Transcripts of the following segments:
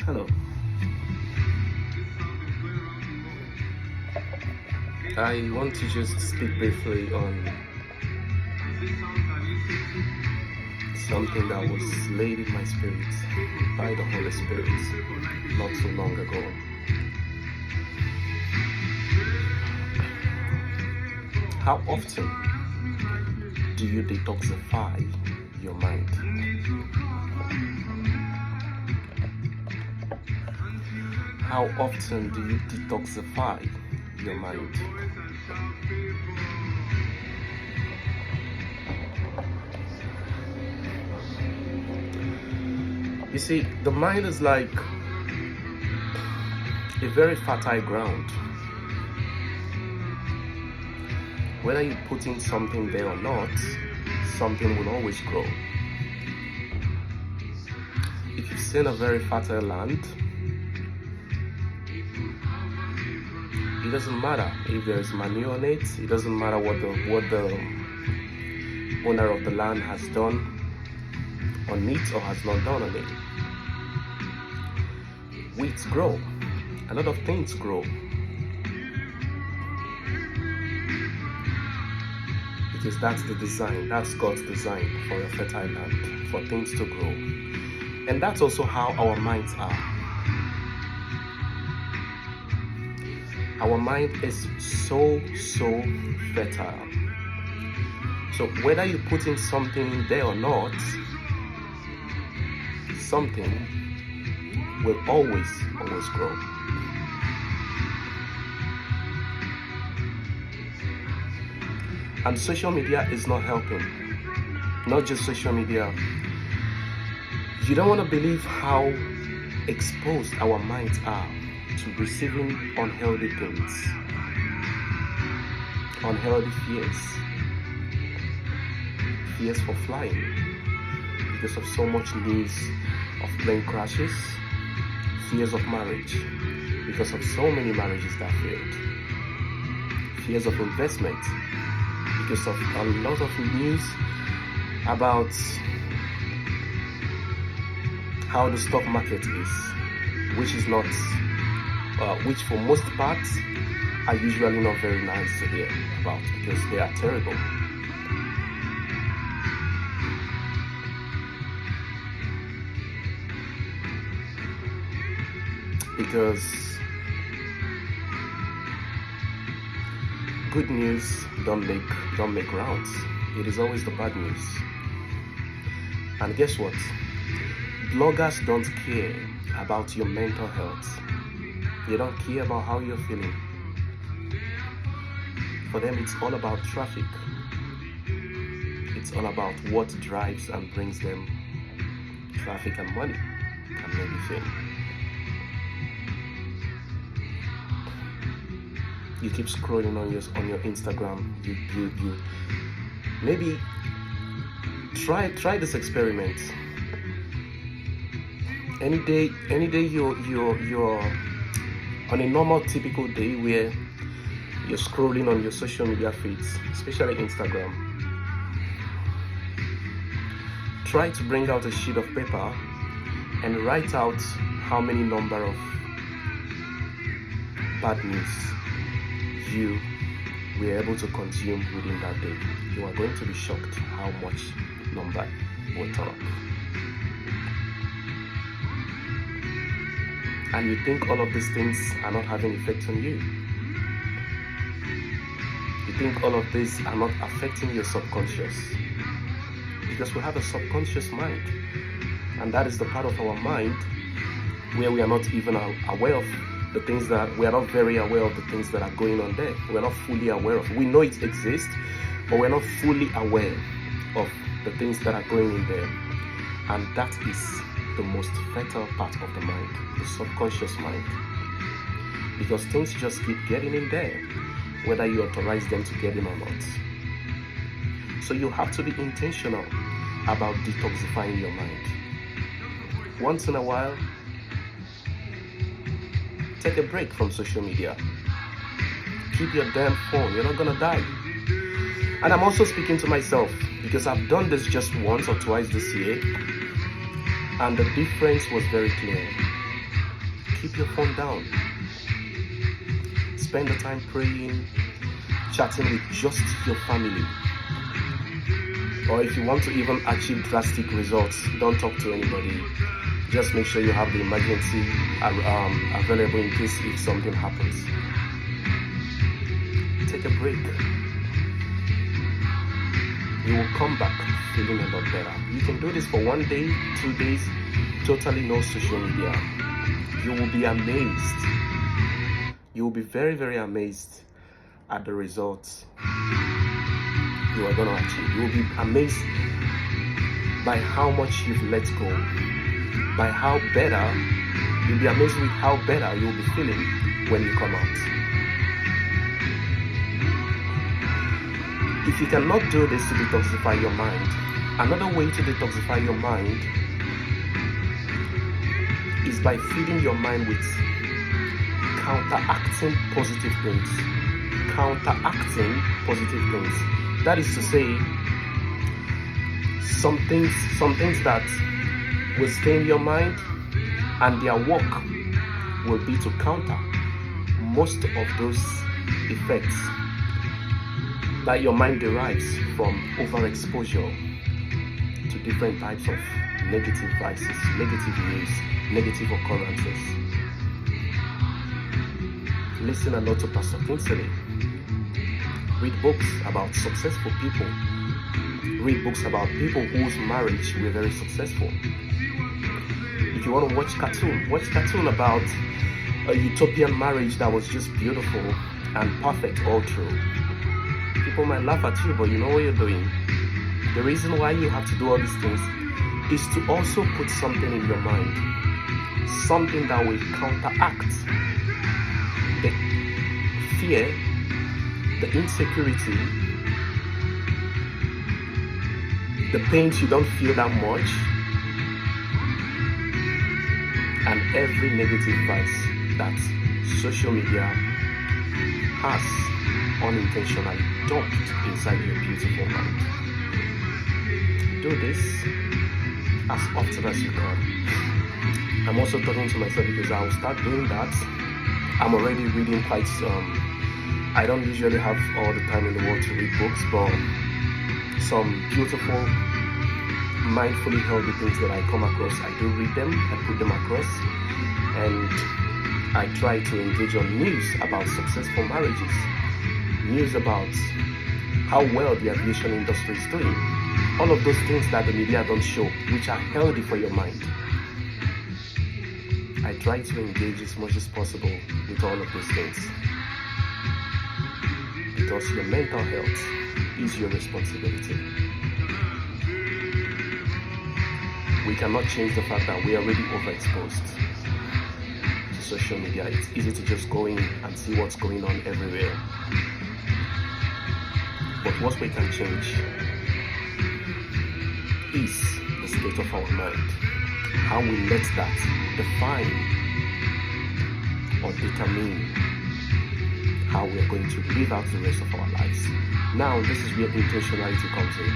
Hello. I want to just speak briefly on something that was laid in my spirit by the Holy Spirit not so long ago. How often do you detoxify your mind? How often do you detoxify your mind? You see, the mind is like a very fertile ground. Whether you put in something there or not, something will always grow. If you've seen a very fertile land, it doesn't matter if there is manure on it. It doesn't matter what the owner of the land has done on it or has not done on it. Weeds grow. A lot of things grow. Because that's the design. That's God's design for a fertile land, for things to grow. And that's also how our minds are. Our mind is so fertile. So whether you put in something in there or not, something will always grow. And social media is not helping. Not just social media. You don't want to believe how exposed our minds are to receiving unhealthy things, unhealthy fears for flying, because of so much news of plane crashes, fears of marriage, because of so many marriages that failed, fears of investment, because of a lot of news about how the stock market is, which for most parts are usually not very nice to hear about, because they are terrible. Because good news don't make rounds. It is always the bad news. And guess what? Bloggers don't care about your mental health. They don't care about how you're feeling. For them, it's all about traffic. It's all about what drives and brings them traffic and money and maybe fame. You keep scrolling on your Instagram. You maybe try this experiment. Any day you're on a normal typical day where you're scrolling on your social media feeds, especially Instagram, try to bring out a sheet of paper and write out how many number of bad news you were able to consume within that day. You are going to be shocked how much number will turn up. And you think all of these things are not having effect on you. You think all of these are not affecting your subconscious. Because we have a subconscious mind. And that is the part of our mind where we are not even aware of the things that, we are not very aware of the things that are going on there. We are not fully aware of. We know it exists, but we're not fully aware of the things that are going in there. And that is the most fertile part of the mind, the subconscious mind. Because things just keep getting in there, whether you authorize them to get in or not. So you have to be intentional about detoxifying your mind. Once in a while, take a break from social media. Keep your damn phone. You're not gonna die. And I'm also speaking to myself, because I've done this just once or twice this year, and the difference was very clear. keep your phone down. Spend the time praying, chatting with just your family. Or if you want to even achieve drastic results, don't talk to anybody. Just make sure you have the emergency available in case if something happens. Take a break. You will come back feeling a lot better. You can do this for 1 day, 2 days, totally no social media. You will be amazed. You will be very, very amazed at the results you are going to achieve. You will be amazed by how much you've let go, by how better, you'll be amazed with how better you'll be feeling when you come out. If you cannot do this to detoxify your mind, another way to detoxify your mind is by feeding your mind with counteracting positive things. Counteracting positive things. That is to say, some things that will stay in your mind and their work will be to counter most of those effects that your mind derives from overexposure to different types of negative vices, negative news, negative occurrences. Listen a lot to Pastor Kingsley. Read books about successful people. Read books about people whose marriage were very successful. If you want to watch cartoon about a utopian marriage that was just beautiful and perfect all through. People might laugh at you, but you know what you're doing. The reason why you have to do all these things is to also put something in your mind, something that will counteract the fear, the insecurity, the pains you don't feel that much, and every negative vice that social media has unintentionally dumped inside your beautiful mind. Do this as often as you can. I'm also talking to myself because I will start doing that. I'm already reading quite some. I don't usually have all the time in the world to read books, but some beautiful, mindfully healthy things that I come across, I do read them, I put them across, and I try to engage on news about successful marriages, news about how well the aviation industry is doing, all of those things that the media don't show, which are healthy for your mind. I try to engage as much as possible with all of those things, because your mental health is your responsibility. We cannot change the fact that we are already overexposed to social media. It's easy to just go in and see what's going on everywhere. But what we can change is the state of our mind. How we let that define or determine how we're going to live out the rest of our lives. Now, this is where intentionality comes in.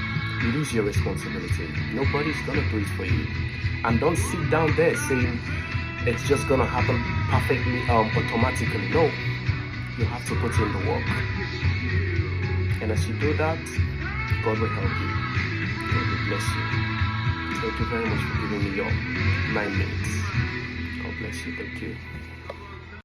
It is your responsibility. Nobody's gonna do it for you. And don't sit down there saying it's just gonna happen perfectly, automatically. No, you have to put in the work. And as you do that, God will help you. God will bless you. Thank you very much for giving me your 9 minutes. God bless you. Thank you.